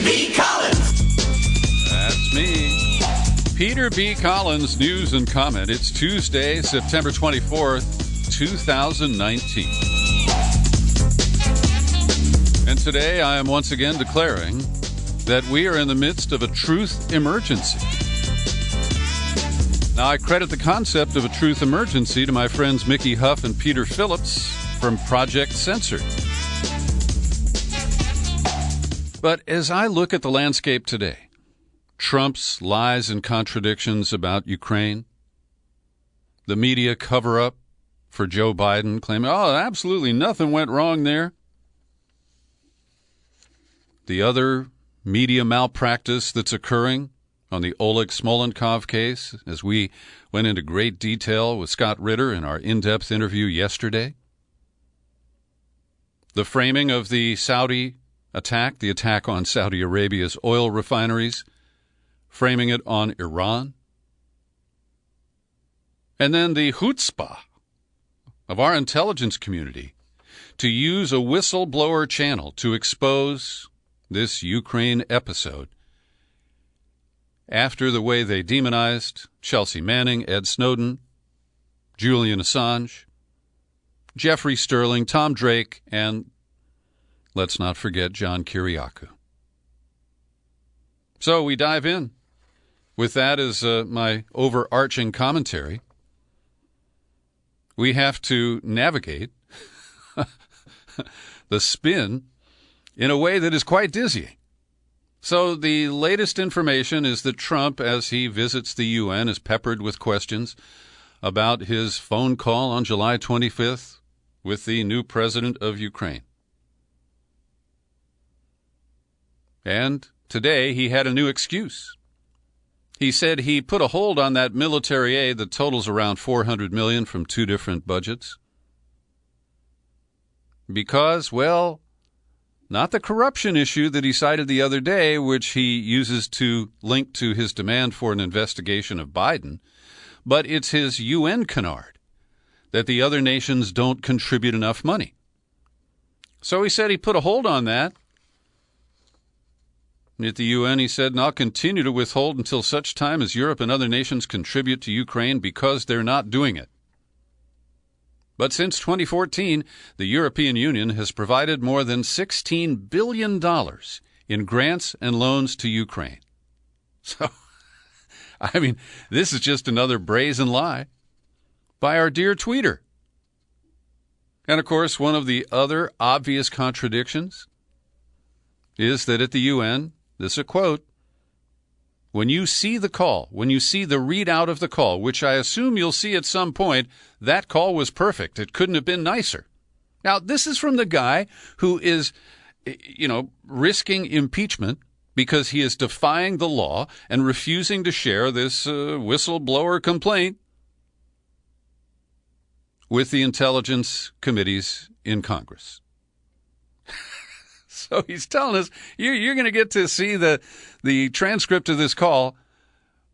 B. Collins. That's me. Peter B. Collins, news and comment. It's Tuesday, September 24th, 2019. And today I am once again declaring that we are in the midst of a truth emergency. Now, I credit the concept of a truth emergency to my friends Mickey Huff and Peter Phillips from Project Censored. But as I look at the landscape today, Trump's lies and contradictions about Ukraine, the media cover-up for Joe Biden, claiming, oh, absolutely nothing went wrong there, the other media malpractice that's occurring on the Oleg Smolenkov case, as we went into great detail with Scott Ritter in our in-depth interview yesterday. The framing of the Saudi attack, the attack on Saudi Arabia's oil refineries, framing it on Iran. And then the chutzpah of our intelligence community to use a whistleblower channel to expose this Ukraine episode after the way they demonized Chelsea Manning, Ed Snowden, Julian Assange, Jeffrey Sterling, Tom Drake, and let's not forget John Kiriakou. So we dive in with that as my overarching commentary. We have to navigate the spin in a way that is quite dizzying. So the latest information is that Trump, as he visits the UN, is peppered with questions about his phone call on July 25th with the new president of Ukraine. And today he had a new excuse. He said he put a hold on that military aid that totals around $400 million from two different budgets because, well, not the corruption issue that he cited the other day, which he uses to link to his demand for an investigation of Biden, but it's his UN canard that the other nations don't contribute enough money. So he said he put a hold on that. And at the UN, he said, and I'll continue to withhold until such time as Europe and other nations contribute to Ukraine because they're not doing it. But since 2014, the European Union has provided more than $16 billion in grants and loans to Ukraine. So, I mean, this is just another brazen lie by our dear tweeter. And, of course, one of the other obvious contradictions is that at the UN, this is a quote, when you see the call, when you see the readout of the call, which I assume you'll see at some point, that call was perfect. It couldn't have been nicer. Now, this is from the guy who is, risking impeachment because he is defying the law and refusing to share this whistleblower complaint with the intelligence committees in Congress. So he's telling us, you're going to get to see the transcript of this call,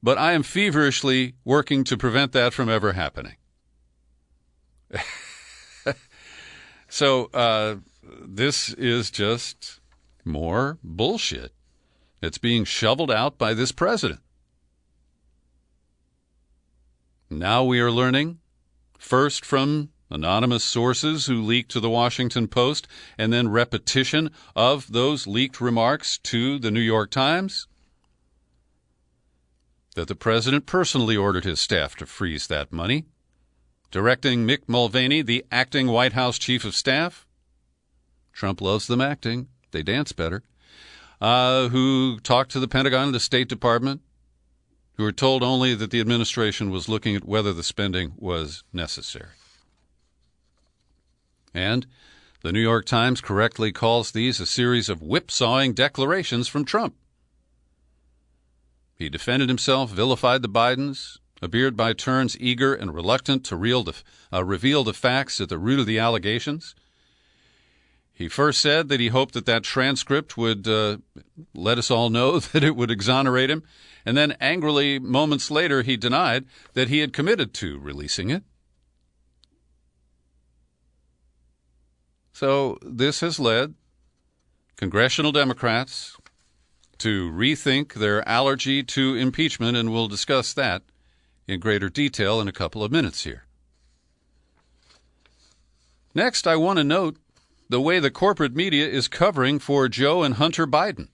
but I am feverishly working to prevent that from ever happening. So this is just more bullshit that's being shoveled out by this president. Now we are learning, first from anonymous sources who leaked to the Washington Post, and then repetition of those leaked remarks to the New York Times, that the president personally ordered his staff to freeze that money, directing Mick Mulvaney, the acting White House chief of staff. Trump loves them acting. They dance better. Who talked to the Pentagon and the State Department, who were told only that the administration was looking at whether the spending was necessary. And the New York Times correctly calls these a series of whipsawing declarations from Trump. He defended himself, vilified the Bidens, appeared by turns eager and reluctant to reveal the facts at the root of the allegations. He first said that he hoped that transcript would let us all know that it would exonerate him, and then angrily, moments later, he denied that he had committed to releasing it. So this has led congressional Democrats to rethink their allergy to impeachment, and we'll discuss that in greater detail in a couple of minutes here. Next, I want to note the way the corporate media is covering for Joe and Hunter Biden.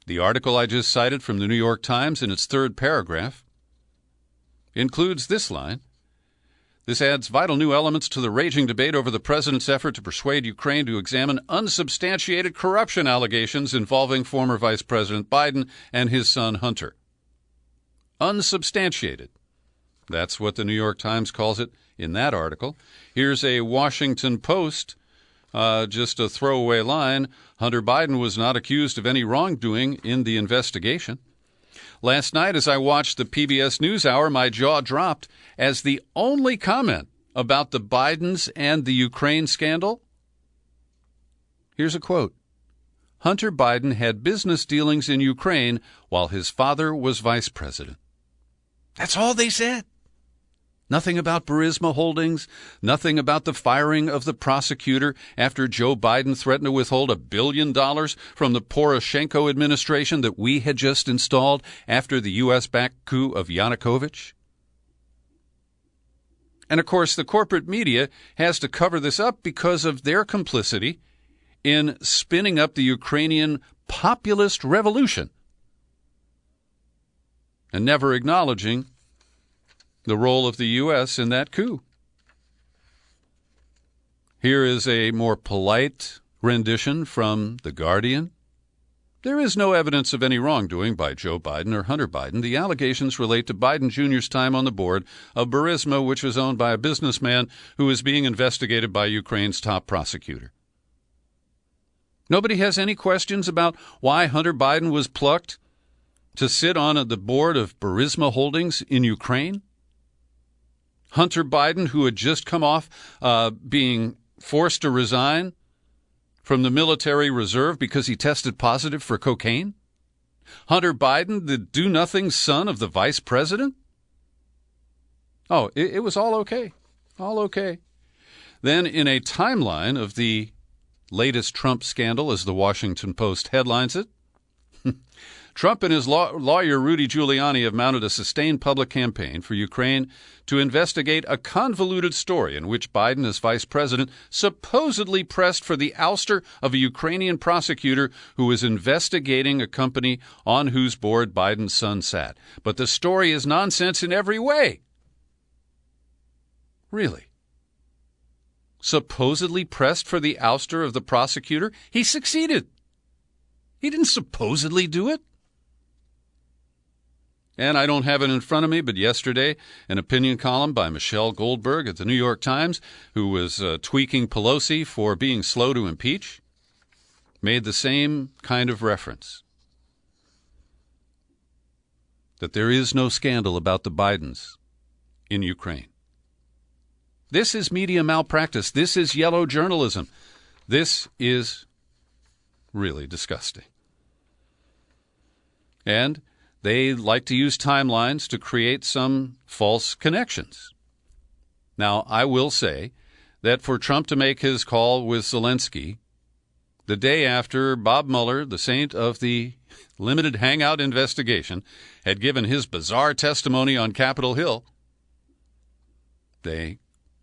The article I just cited from the New York Times in its third paragraph includes this line: "This adds vital new elements to the raging debate over the president's effort to persuade Ukraine to examine unsubstantiated corruption allegations involving former Vice President Biden and his son Hunter." Unsubstantiated. That's what the New York Times calls it in that article. Here's a Washington Post, just a throwaway line: "Hunter Biden was not accused of any wrongdoing in the investigation." Last night, as I watched the PBS NewsHour, my jaw dropped as the only comment about the Bidens and the Ukraine scandal. Here's a quote: "Hunter Biden had business dealings in Ukraine while his father was vice president." That's all they said. Nothing about Burisma Holdings, nothing about the firing of the prosecutor after Joe Biden threatened to withhold $1 billion from the Poroshenko administration that we had just installed after the U.S.-backed coup of Yanukovych. And, of course, the corporate media has to cover this up because of their complicity in spinning up the Ukrainian populist revolution and never acknowledging the role of the U.S. in that coup. Here is a more polite rendition from The Guardian. "There is no evidence of any wrongdoing by Joe Biden or Hunter Biden. The allegations relate to Biden Jr.'s time on the board of Burisma, which was owned by a businessman who is being investigated by Ukraine's top prosecutor." Nobody has any questions about why Hunter Biden was plucked to sit on the board of Burisma Holdings in Ukraine? Hunter Biden, who had just come off being forced to resign from the military reserve because he tested positive for cocaine? Hunter Biden, the do-nothing son of the vice president? Oh, it was all okay. All okay. Then, in a timeline of the latest Trump scandal, as the Washington Post headlines it, Trump and his lawyer Rudy Giuliani have mounted a sustained public campaign for Ukraine to investigate a convoluted story in which Biden, as vice president, supposedly pressed for the ouster of a Ukrainian prosecutor who was investigating a company on whose board Biden's son sat. But the story is nonsense in every way. Really? Supposedly pressed for the ouster of the prosecutor? He succeeded. He didn't supposedly do it. And I don't have it in front of me, but yesterday, an opinion column by Michelle Goldberg at the New York Times, who was tweaking Pelosi for being slow to impeach, made the same kind of reference. That there is no scandal about the Bidens in Ukraine. This is media malpractice. This is yellow journalism. This is really disgusting. And they like to use timelines to create some false connections. Now, I will say that for Trump to make his call with Zelensky the day after Bob Mueller, the saint of the limited hangout investigation, had given his bizarre testimony on Capitol Hill, they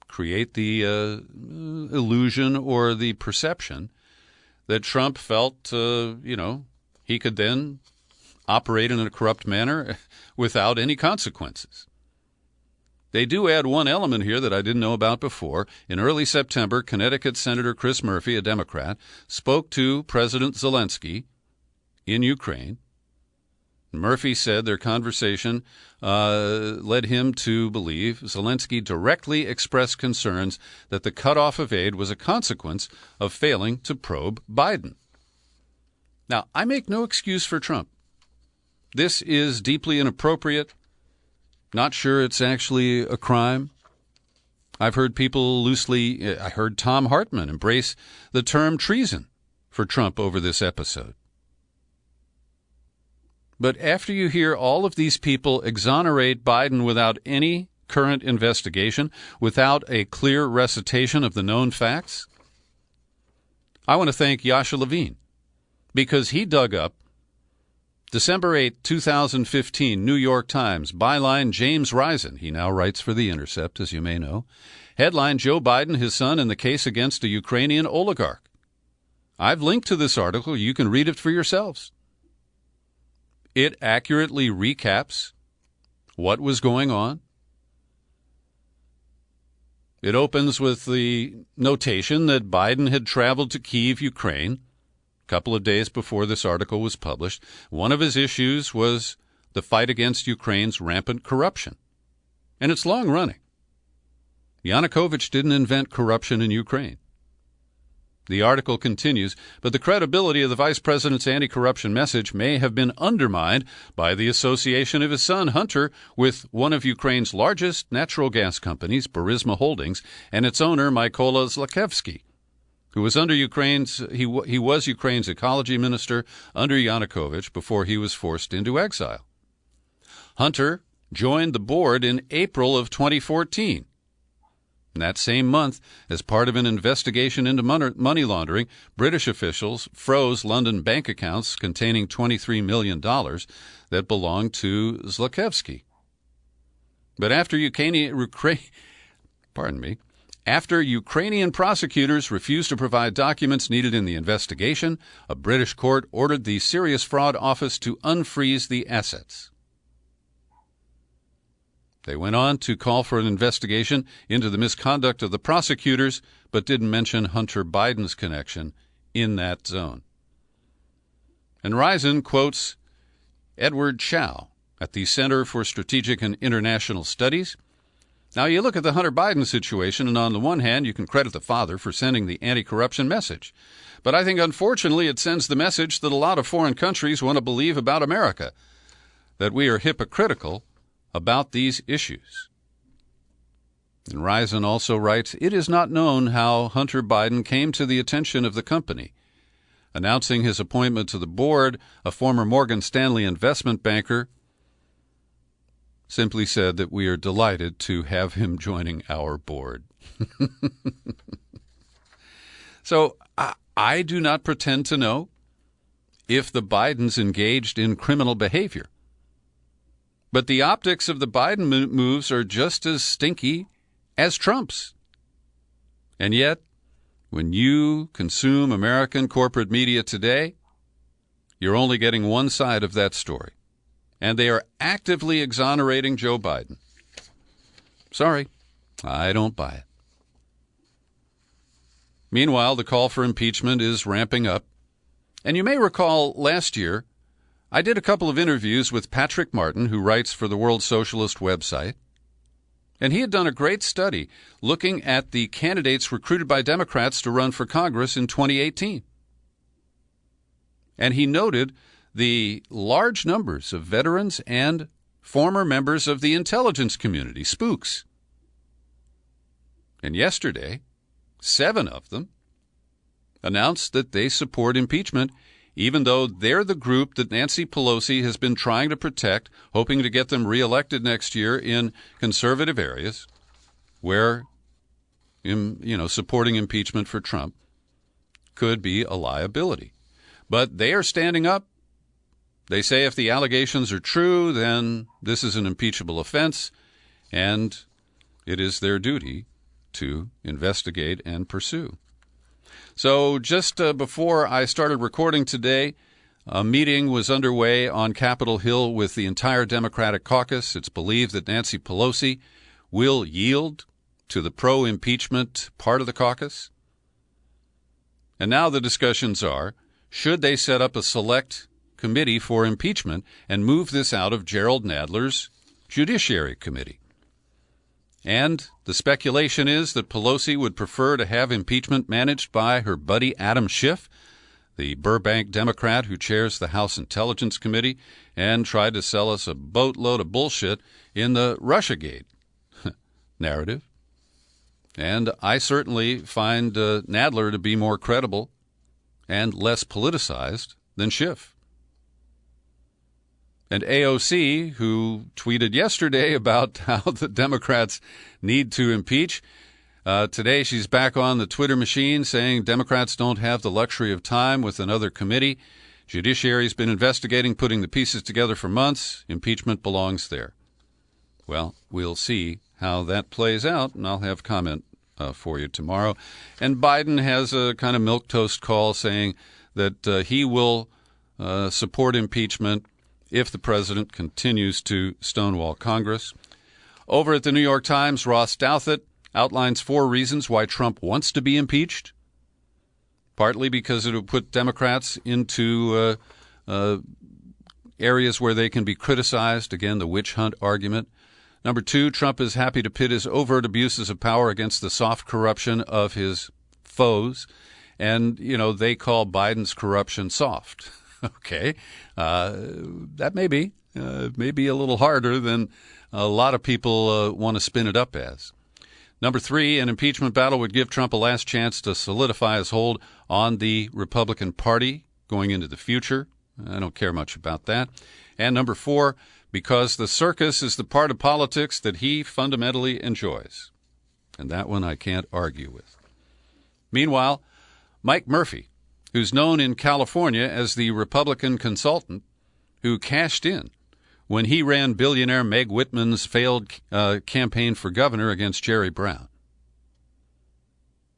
create the illusion or the perception that Trump felt, he could then operate in a corrupt manner without any consequences. They do add one element here that I didn't know about before. In early September, Connecticut Senator Chris Murphy, a Democrat, spoke to President Zelensky in Ukraine. Murphy said their conversation led him to believe Zelensky directly expressed concerns that the cutoff of aid was a consequence of failing to probe Biden. Now, I make no excuse for Trump. This is deeply inappropriate. Not sure it's actually a crime. I've heard people I heard Tom Hartman embrace the term treason for Trump over this episode. But after you hear all of these people exonerate Biden without any current investigation, without a clear recitation of the known facts, I want to thank Yasha Levine, because he dug up December 8, 2015, New York Times. Byline, James Risen. He now writes for The Intercept, as you may know. Headline, Joe Biden, his son, in the case against a Ukrainian oligarch. I've linked to this article. You can read it for yourselves. It accurately recaps what was going on. It opens with the notation that Biden had traveled to Kyiv, Ukraine, a couple of days before this article was published. One of his issues was the fight against Ukraine's rampant corruption. And it's long running. Yanukovych didn't invent corruption in Ukraine. The article continues, but the credibility of the vice president's anti-corruption message may have been undermined by the association of his son, Hunter, with one of Ukraine's largest natural gas companies, Burisma Holdings, and its owner, Mykola Zlochevsky, who was he was Ukraine's ecology minister under Yanukovych before he was forced into exile. Hunter joined the board in April of 2014. In that same month, as part of an investigation into money laundering, British officials froze London bank accounts containing $23 million that belonged to Zlochevsky. But after Ukrainian prosecutors refused to provide documents needed in the investigation, a British court ordered the Serious Fraud Office to unfreeze the assets. They went on to call for an investigation into the misconduct of the prosecutors, but didn't mention Hunter Biden's connection in that zone. And Risen quotes Edward Chow at the Center for Strategic and International Studies. Now, you look at the Hunter Biden situation, and on the one hand, you can credit the father for sending the anti-corruption message. But I think, unfortunately, it sends the message that a lot of foreign countries want to believe about America, that we are hypocritical about these issues. And Risen also writes, it is not known how Hunter Biden came to the attention of the company. Announcing his appointment to the board, a former Morgan Stanley investment banker simply said that we are delighted to have him joining our board. So I do not pretend to know if the Bidens engaged in criminal behavior. But the optics of the Biden moves are just as stinky as Trump's. And yet, when you consume American corporate media today, you're only getting one side of that story. And they are actively exonerating Joe Biden. Sorry, I don't buy it. Meanwhile, the call for impeachment is ramping up. And you may recall last year, I did a couple of interviews with Patrick Martin, who writes for the World Socialist website, and he had done a great study looking at the candidates recruited by Democrats to run for Congress in 2018. And he noted the large numbers of veterans and former members of the intelligence community, spooks. And yesterday, 7 of them announced that they support impeachment, even though they're the group that Nancy Pelosi has been trying to protect, hoping to get them reelected next year in conservative areas where, supporting impeachment for Trump could be a liability. But they are standing up. They say if the allegations are true, then this is an impeachable offense, and it is their duty to investigate and pursue. So just before I started recording today, a meeting was underway on Capitol Hill with the entire Democratic caucus. It's believed that Nancy Pelosi will yield to the pro-impeachment part of the caucus. And now the discussions are, should they set up a select committee for impeachment and move this out of Gerald Nadler's Judiciary Committee? And the speculation is that Pelosi would prefer to have impeachment managed by her buddy Adam Schiff, the Burbank Democrat who chairs the House Intelligence Committee and tried to sell us a boatload of bullshit in the Russiagate narrative. And I certainly find Nadler to be more credible and less politicized than Schiff. And AOC, who tweeted yesterday about how the Democrats need to impeach, today she's back on the Twitter machine saying Democrats don't have the luxury of time with another committee. Judiciary's been investigating, putting the pieces together for months. Impeachment belongs there. Well, we'll see how that plays out, and I'll have comment for you tomorrow. And Biden has a kind of milquetoast call saying that he will support impeachment if the president continues to stonewall Congress. Over at the New York Times, Ross Douthat outlines 4 reasons why Trump wants to be impeached. Partly because it will put Democrats into areas where they can be criticized. Again, the witch hunt argument. Number 2, Trump is happy to pit his overt abuses of power against the soft corruption of his foes. And, they call Biden's corruption soft. Okay. That may be a little harder than a lot of people want to spin it up as. Number 3, an impeachment battle would give Trump a last chance to solidify his hold on the Republican Party going into the future. I don't care much about that. And number 4, because the circus is the part of politics that he fundamentally enjoys. And that one I can't argue with. Meanwhile, Mike Murphy, who's known in California as the Republican consultant who cashed in when he ran billionaire Meg Whitman's failed campaign for governor against Jerry Brown.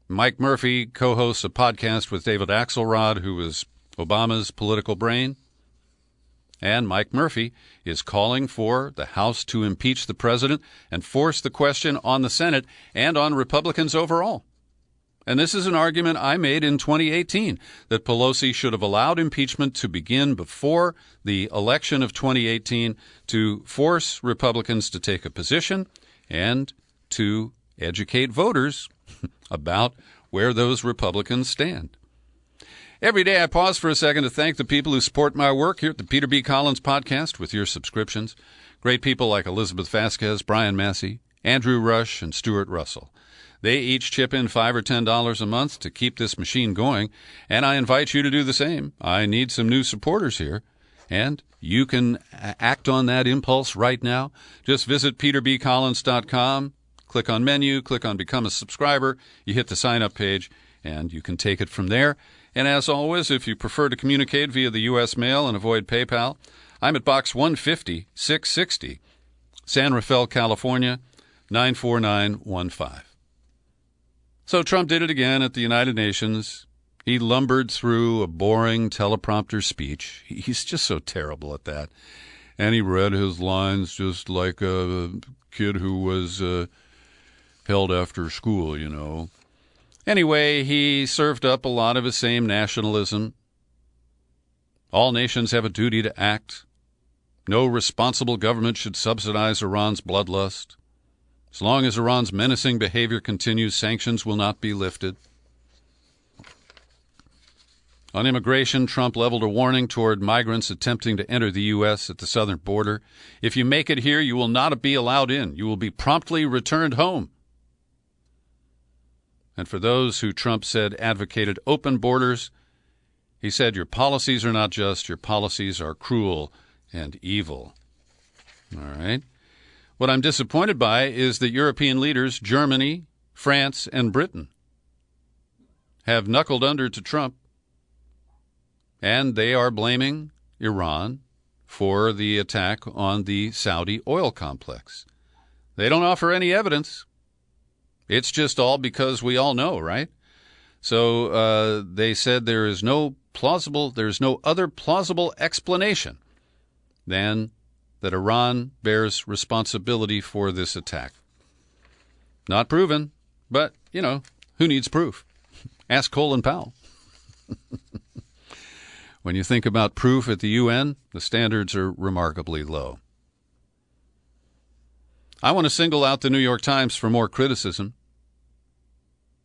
Mike Murphy co-hosts a podcast with David Axelrod, who is Obama's political brain. And Mike Murphy is calling for the House to impeach the president and force the question on the Senate and on Republicans overall. And this is an argument I made in 2018, that Pelosi should have allowed impeachment to begin before the election of 2018 to force Republicans to take a position and to educate voters about where those Republicans stand. Every day I pause for a second to thank the people who support my work here at the Peter B. Collins Podcast with your subscriptions. Great people like Elizabeth Vasquez, Brian Massey, Andrew Rush, and Stuart Russell. They each chip in $5 or $10 a month to keep this machine going, and I invite you to do the same. I need some new supporters here, and you can act on that impulse right now. Just visit peterbcollins.com, click on menu, click on Become a Subscriber. You hit the sign-up page, and you can take it from there. And as always, if you prefer to communicate via the U.S. mail and avoid PayPal, I'm at Box 150, 660, San Rafael, California, 94915. So Trump did it again at the United Nations. He lumbered through a boring teleprompter speech. He's just so terrible at that. And he read his lines just like a kid who was held after school, Anyway, he served up a lot of his same nationalism. All nations have a duty to act. No responsible government should subsidize Iran's bloodlust. As long as Iran's menacing behavior continues, sanctions will not be lifted. On immigration, Trump leveled a warning toward migrants attempting to enter the U.S. at the southern border. If you make it here, you will not be allowed in. You will be promptly returned home. And for those who Trump said advocated open borders, he said, your policies are not just, your policies are cruel and evil. All right. What I'm disappointed by is that European leaders, Germany, France, and Britain, have knuckled under to Trump, and they are blaming Iran for the attack on the Saudi oil complex. They don't offer any evidence. It's just all because we all know, right? So they said there's no other plausible explanation than that Iran bears responsibility for this attack. Not proven, but, who needs proof? Ask Colin Powell. When you think about proof at the UN, the standards are remarkably low. I want to single out the New York Times for more criticism.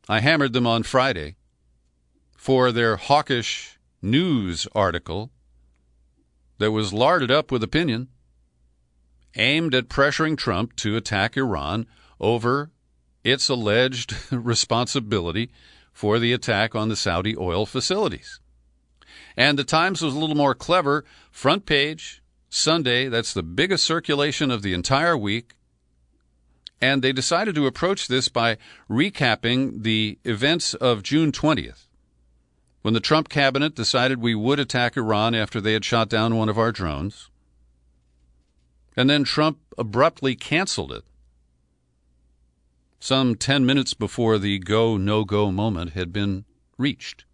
I hammered them on Friday for their hawkish news article that was larded up with opinion, aimed at pressuring Trump to attack Iran over its alleged responsibility for the attack on the Saudi oil facilities. And the Times was a little more clever. Front page, Sunday, that's the biggest circulation of the entire week. And they decided to approach this by recapping the events of June 20th. when the Trump cabinet decided we would attack Iran after they had shot down one of our drones, and then Trump abruptly canceled it some 10 minutes before the go, no-go moment had been reached.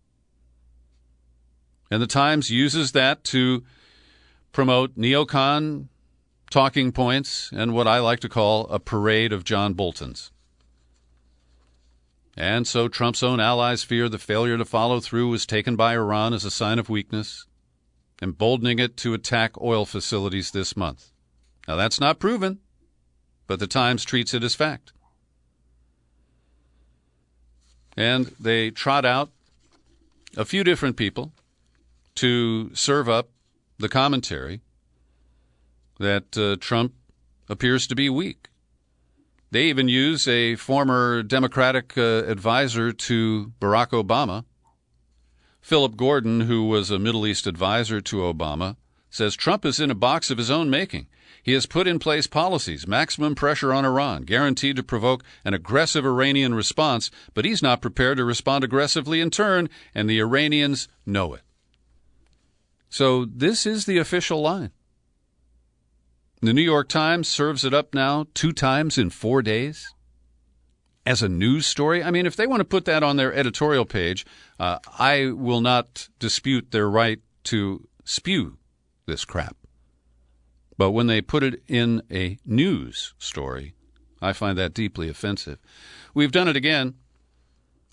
And the Times uses that to promote neocon talking points and what I like to call a parade of John Boltons. And so Trump's own allies fear the failure to follow through was taken by Iran as a sign of weakness, emboldening it to attack oil facilities this month. Now, that's not proven, but the Times treats it as fact. And they trot out a few different people to serve up the commentary that Trump appears to be weak. They even use a former Democratic advisor to Barack Obama. Philip Gordon, who was a Middle East advisor to Obama, says Trump is in a box of his own making. He has put in place policies, maximum pressure on Iran, guaranteed to provoke an aggressive Iranian response, but he's not prepared to respond aggressively in turn, and the Iranians know it. So this is the official line. The New York Times serves it up now 2 times in 4 days as a news story. I mean, if they want to put that on their editorial page, I will not dispute their right to spew this crap. But when they put it in a news story, I find that deeply offensive. We've done it again.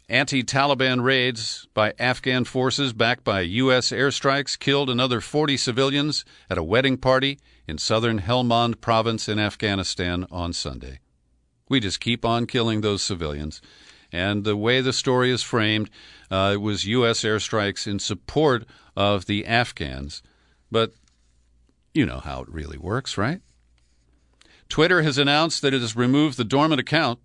Anti-Taliban raids by Afghan forces backed by U.S. airstrikes killed another 40 civilians at a wedding party in southern Helmand province in Afghanistan on Sunday. We just keep on killing those civilians. And the way the story is framed, it was U.S. airstrikes in support of the Afghans. But you know how it really works, right? Twitter has announced that it has removed the dormant account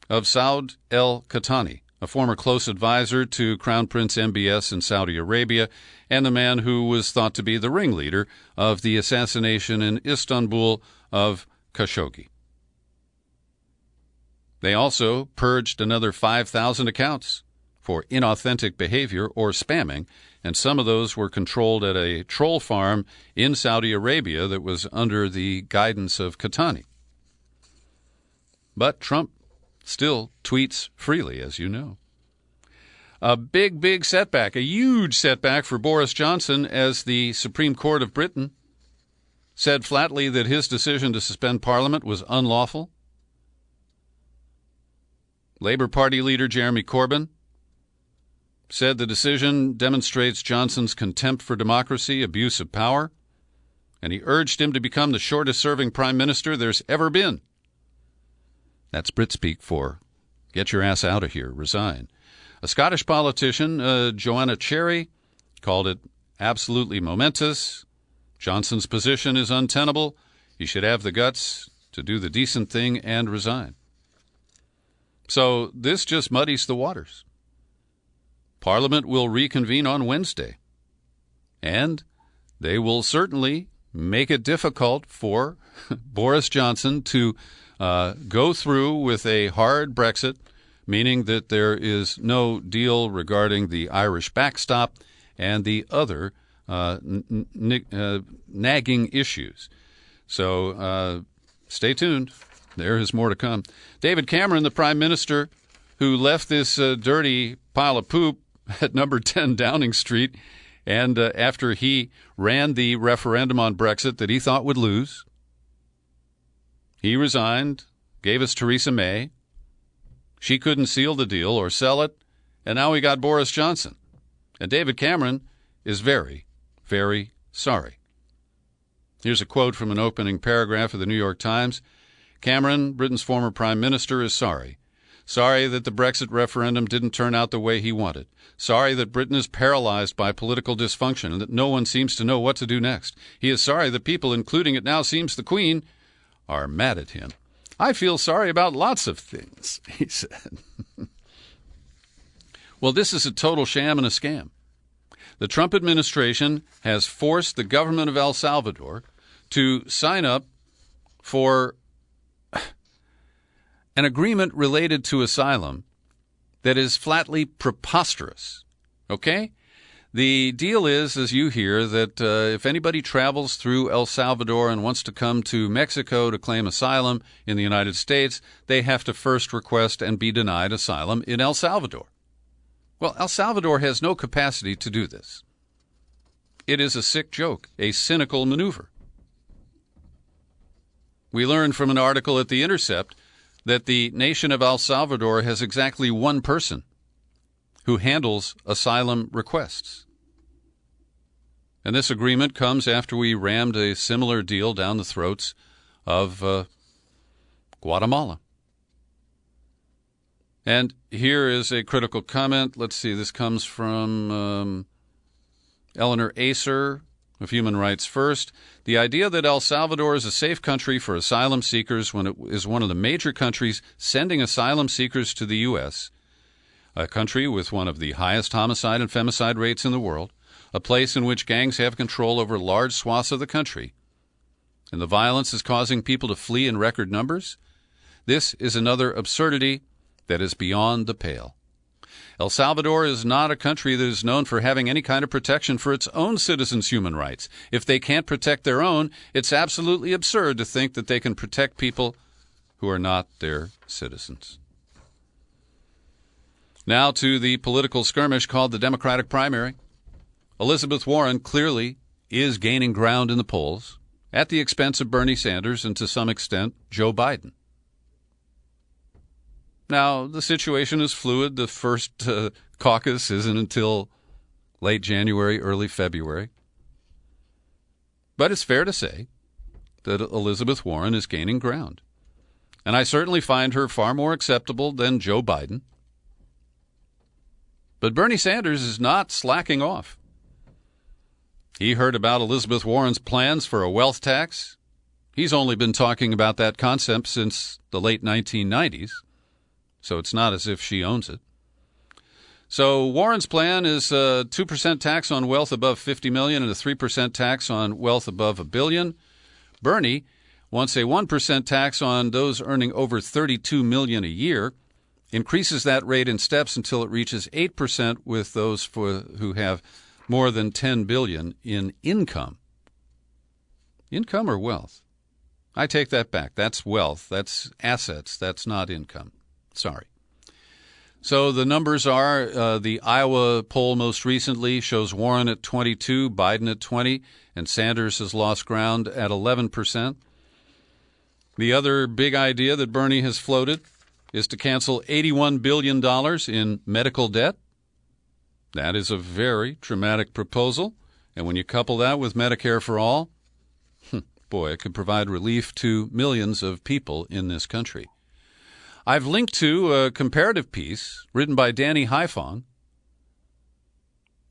of Saud el-Qahtani, a former close advisor to Crown Prince MBS in Saudi Arabia and the man who was thought to be the ringleader of the assassination in Istanbul of Khashoggi. They also purged another 5,000 accounts for inauthentic behavior or spamming, and some of those were controlled at a troll farm in Saudi Arabia that was under the guidance of Qahtani. But Trump still tweets freely, as you know. A big setback, a huge setback for Boris Johnson as the Supreme Court of Britain said flatly that his decision to suspend Parliament was unlawful. Labour Party leader Jeremy Corbyn said the decision demonstrates Johnson's contempt for democracy, abuse of power, and he urged him to become the shortest-serving prime minister there's ever been. That's Brit speak for get your ass out of here, resign. A Scottish politician, Joanna Cherry, called it absolutely momentous. Johnson's position is untenable. He should have the guts to do the decent thing and resign. So this just muddies the waters. Parliament will reconvene on Wednesday, and they will certainly make it difficult for Boris Johnson to go through with a hard Brexit, meaning that there is no deal regarding the Irish backstop and the other nagging issues. So stay tuned. There is more to come. David Cameron, the Prime Minister, who left this dirty pile of poop at number 10 Downing Street, and after he ran the referendum on Brexit that he thought would lose, he resigned, gave us Theresa May. She couldn't seal the deal or sell it, and now we got Boris Johnson. And David Cameron is very, very sorry. Here's a quote from an opening paragraph of the New York Times. Cameron, Britain's former prime minister, is sorry. Sorry that the Brexit referendum didn't turn out the way he wanted. Sorry that Britain is paralyzed by political dysfunction and that no one seems to know what to do next. He is sorry that people, including it now seems the Queen, are mad at him. I feel sorry about lots of things, he said. Well, this is a total sham and a scam. The Trump administration has forced the government of El Salvador to sign up for an agreement related to asylum that is flatly preposterous, okay? The deal is, as you hear, that if anybody travels through El Salvador and wants to come to Mexico to claim asylum in the United States, they have to first request and be denied asylum in El Salvador. Well, El Salvador has no capacity to do this. It is a sick joke, a cynical maneuver. We learned from an article at The Intercept that the nation of El Salvador has exactly one person who handles asylum requests. And this agreement comes after we rammed a similar deal down the throats of Guatemala. And here is a critical comment. Let's see, this comes from Eleanor Acer of Human Rights First. The idea that El Salvador is a safe country for asylum seekers when it is one of the major countries sending asylum seekers to the U.S., a country with one of the highest homicide and femicide rates in the world, a place in which gangs have control over large swaths of the country, and the violence is causing people to flee in record numbers. This is another absurdity that is beyond the pale. El Salvador is not a country that is known for having any kind of protection for its own citizens' human rights. If they can't protect their own, it's absolutely absurd to think that they can protect people who are not their citizens. Now to the political skirmish called the Democratic primary. Elizabeth Warren clearly is gaining ground in the polls at the expense of Bernie Sanders and, to some extent, Joe Biden. Now, the situation is fluid. The first caucus isn't until late January, early February. But it's fair to say that Elizabeth Warren is gaining ground. And I certainly find her far more acceptable than Joe Biden. But Bernie Sanders is not slacking off. He heard about Elizabeth Warren's plans for a wealth tax. He's only been talking about that concept since the late 1990s, so it's not as if she owns it. So Warren's plan is a 2% tax on wealth above $50 million and a 3% tax on wealth above $1 billion. Bernie wants a 1% tax on those earning over $32 million a year, increases that rate in steps until it reaches 8% with those who have more than $10 billion in income. Income or wealth? I take that back. That's wealth. That's assets. That's not income. Sorry. So the numbers are, the Iowa poll most recently shows Warren at 22, Biden at 20, and Sanders has lost ground at 11%. The other big idea that Bernie has floated is to cancel $81 billion in medical debt. That is a very dramatic proposal. And when you couple that with Medicare for all, boy, it could provide relief to millions of people in this country. I've linked to a comparative piece written by Danny Haifong.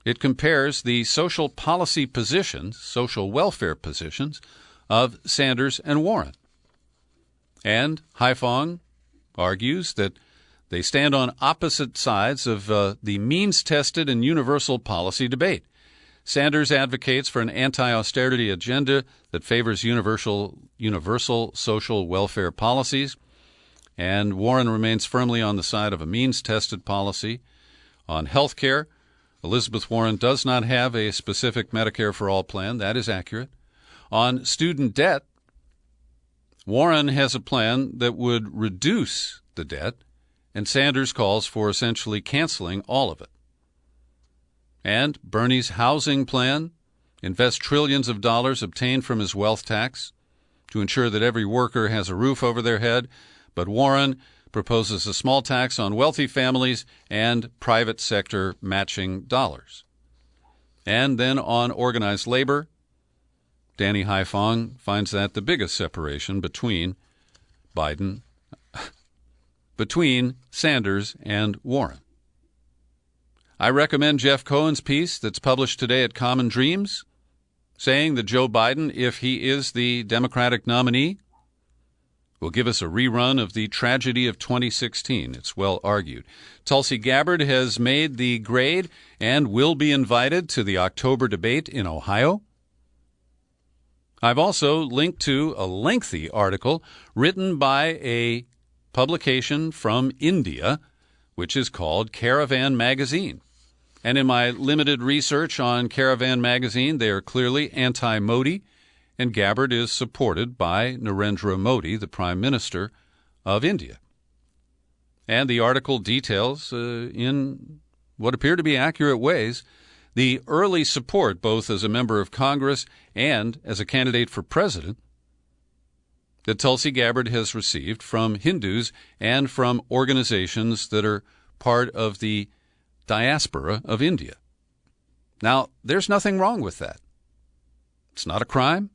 It compares the social policy positions, social welfare positions, of Sanders and Warren. And Haifong argues that they stand on opposite sides of the means-tested and universal policy debate. Sanders advocates for an anti-austerity agenda that favors universal social welfare policies, and Warren remains firmly on the side of a means-tested policy. On health care, Elizabeth Warren does not have a specific Medicare for all plan. That is accurate. On student debt, Warren has a plan that would reduce the debt, and Sanders calls for essentially canceling all of it. And Bernie's housing plan invests trillions of dollars obtained from his wealth tax to ensure that every worker has a roof over their head, but Warren proposes a small tax on wealthy families and private sector matching dollars. And then on organized labor, Danny Haifong finds that the biggest separation between Sanders and Warren. I recommend Jeff Cohen's piece that's published today at Common Dreams, saying that Joe Biden, if he is the Democratic nominee, will give us a rerun of the tragedy of 2016. It's well argued. Tulsi Gabbard has made the grade and will be invited to the October debate in Ohio. I've also linked to a lengthy article written by a publication from India, which is called Caravan Magazine. And in my limited research on Caravan Magazine, they are clearly anti-Modi, and Gabbard is supported by Narendra Modi, the Prime Minister of India. And the article details, in what appear to be accurate ways, the early support, both as a member of Congress and as a candidate for president, that Tulsi Gabbard has received from Hindus and from organizations that are part of the diaspora of India. Now, there's nothing wrong with that. It's not a crime.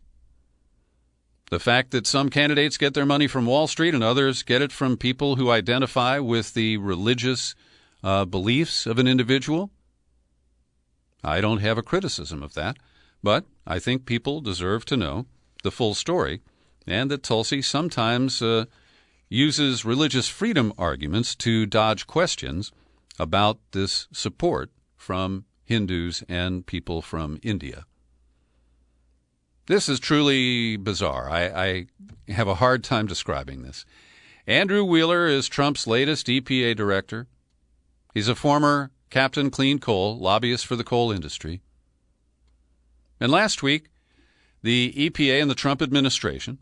The fact that some candidates get their money from Wall Street and others get it from people who identify with the religious beliefs of an individual, I don't have a criticism of that, but I think people deserve to know the full story, and that Tulsi sometimes uses religious freedom arguments to dodge questions about this support from Hindus and people from India. This is truly bizarre. I have a hard time describing this. Andrew Wheeler is Trump's latest EPA director. He's a former Captain Clean Coal, lobbyist for the coal industry. And last week, the EPA and the Trump administration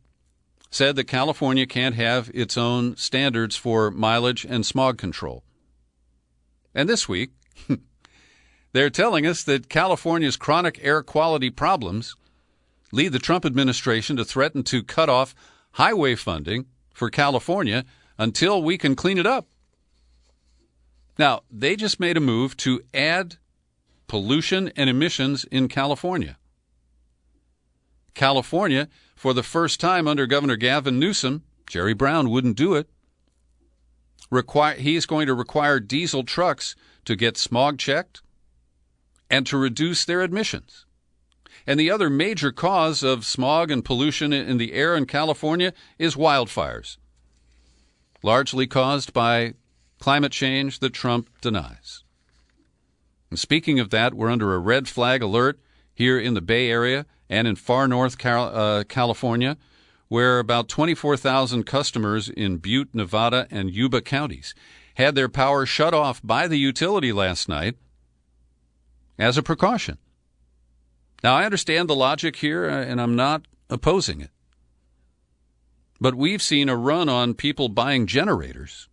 said that California can't have its own standards for mileage and smog control. And this week, they're telling us that California's chronic air quality problems lead the Trump administration to threaten to cut off highway funding for California until we can clean it up. Now, they just made a move to add pollution and emissions in California. California, for the first time under Governor Gavin Newsom, Jerry Brown wouldn't do it. He's going to require diesel trucks to get smog checked and to reduce their emissions. And the other major cause of smog and pollution in the air in California is wildfires, largely caused by climate change that Trump denies. And speaking of that, we're under a red flag alert here in the Bay Area and in far north California, where about 24,000 customers in Butte, Nevada, and Yuba counties had their power shut off by the utility last night as a precaution. Now, I understand the logic here, and I'm not opposing it. But we've seen a run on people buying generators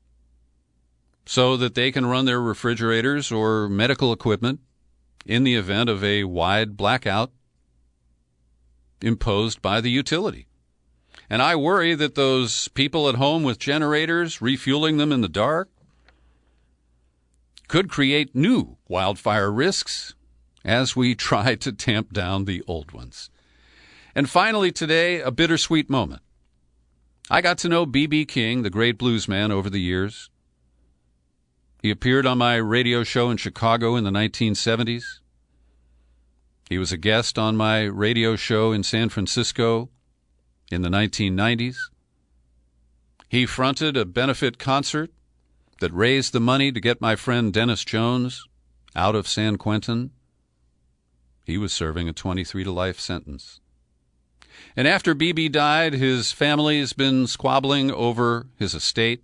so that they can run their refrigerators or medical equipment in the event of a wide blackout imposed by the utility. And I worry that those people at home with generators, refueling them in the dark, could create new wildfire risks as we try to tamp down the old ones. And finally today, a bittersweet moment. I got to know B.B. King, the great blues man, over the years. He appeared on my radio show in Chicago in the 1970s. He was a guest on my radio show in San Francisco in the 1990s. He fronted a benefit concert that raised the money to get my friend Dennis Jones out of San Quentin. He was serving a 23-to-life sentence. And after BB died, his family has been squabbling over his estate.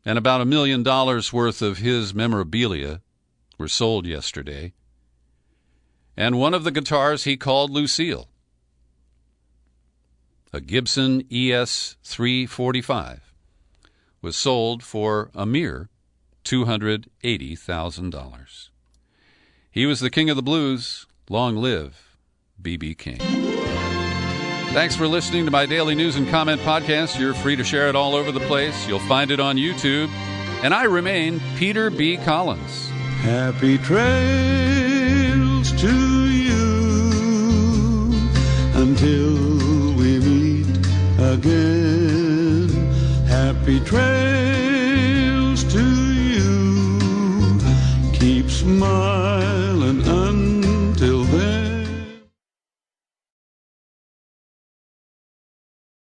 And about $1 million worth of his memorabilia were sold yesterday. And one of the guitars he called Lucille, a Gibson ES 345, was sold for a mere $280,000. He was the king of the blues. Long live B.B. King. Thanks for listening to my daily news and comment podcast. You're free to share it all over the place. You'll find it on YouTube. And I remain Peter B. Collins. Happy trails to you until we meet again. Happy trails to you. Keep smiling.